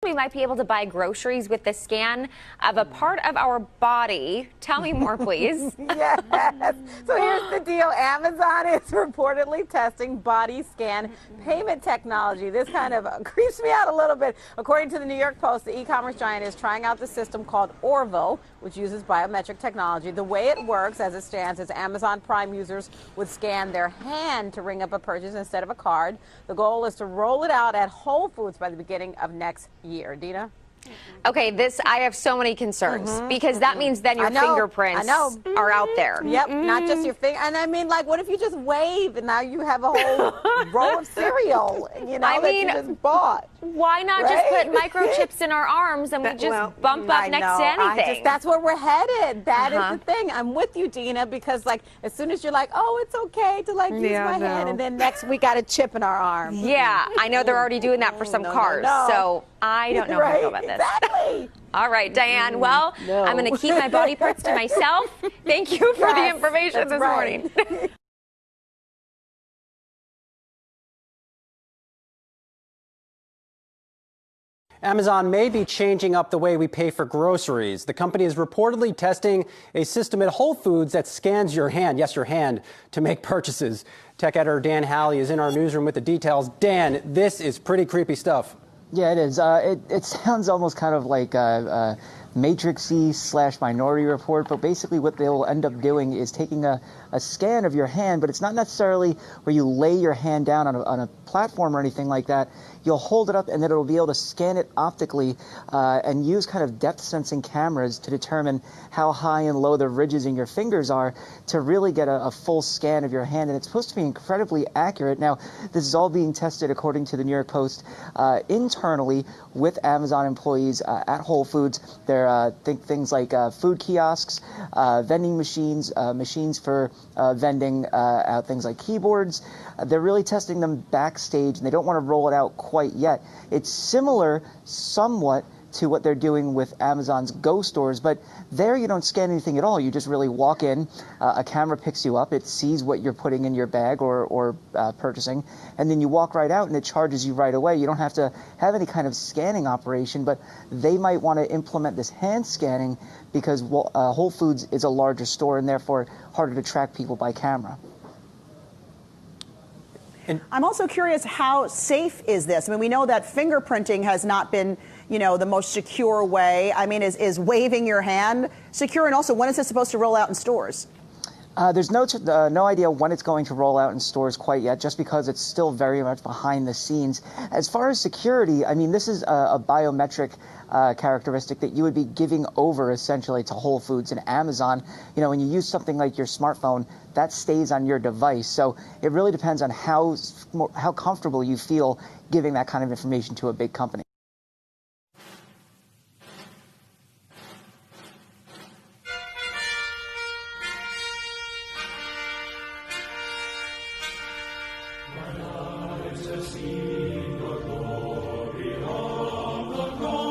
we might be able to buy groceries with the scan of a part of our body. Tell me more, please. Yes. So here's the deal. Amazon is reportedly testing body scan payment technology. This kind of creeps me out a little bit. According to the New York Post, the e-commerce giant is trying out the system called Orville, which uses biometric technology. The way it works, as it stands, is Amazon Prime users would scan their hand to ring up a purchase instead of a card. The goal is to roll it out at Whole Foods by the beginning of next year. Dina? Okay, I have so many concerns because that means then your fingerprints are out there. Yep, not just your finger. And I mean, like, what if you just wave and now you have a whole roll of cereal, that you just bought? Why not just put microchips in our arms and we just bump up next to anything? That's where we're headed. That is the thing. I'm with you, Dina, because like as soon as you're like, oh, it's okay to like use my hand, and then next we got a chip in our arm. Yeah, I know they're already doing that for some cars. So I don't know how I feel about this. Exactly. All right, Diane. Well, I'm going to keep my body parts to myself. Thank you for the information this morning. Amazon may be changing up the way we pay for groceries. The company is reportedly testing a system at Whole Foods that scans your hand, yes, your hand, to make purchases. Tech editor Dan Halley is in our newsroom with the details. Dan, this is pretty creepy stuff. Yeah, it is. It sounds almost kind of like Matrix-y / Minority Report, but basically what they will end up doing is taking a scan of your hand, but it's not necessarily where you lay your hand down on a platform or anything like that. You'll hold it up and then it'll be able to scan it optically and use kind of depth sensing cameras to determine how high and low the ridges in your fingers are to really get a full scan of your hand. And it's supposed to be incredibly accurate. Now, this is all being tested, according to the New York Post, internally with Amazon employees at Whole Foods. They're things like food kiosks, vending machines, machines for vending out things like keyboards. They're really testing them backstage, and they don't want to roll it out quite yet. It's similar somewhat to what they're doing with Amazon's Go stores, but there you don't scan anything at all. You just really walk in, a camera picks you up, it sees what you're putting in your bag or purchasing, and then you walk right out and it charges you right away. You don't have to have any kind of scanning operation, but they might want to implement this hand scanning because Whole Foods is a larger store and therefore harder to track people by camera. And I'm also curious, how safe is this? I mean, we know that fingerprinting has not been, the most secure way. I mean, is waving your hand secure? And also, when is it supposed to roll out in stores? There's no idea when it's going to roll out in stores quite yet, just because it's still very much behind the scenes. As far as security, I mean, this is a biometric characteristic that you would be giving over essentially to Whole Foods and Amazon. When you use something like your smartphone, that stays on your device. So it really depends on how comfortable you feel giving that kind of information to a big company. When eyes have seen the glory of the cross.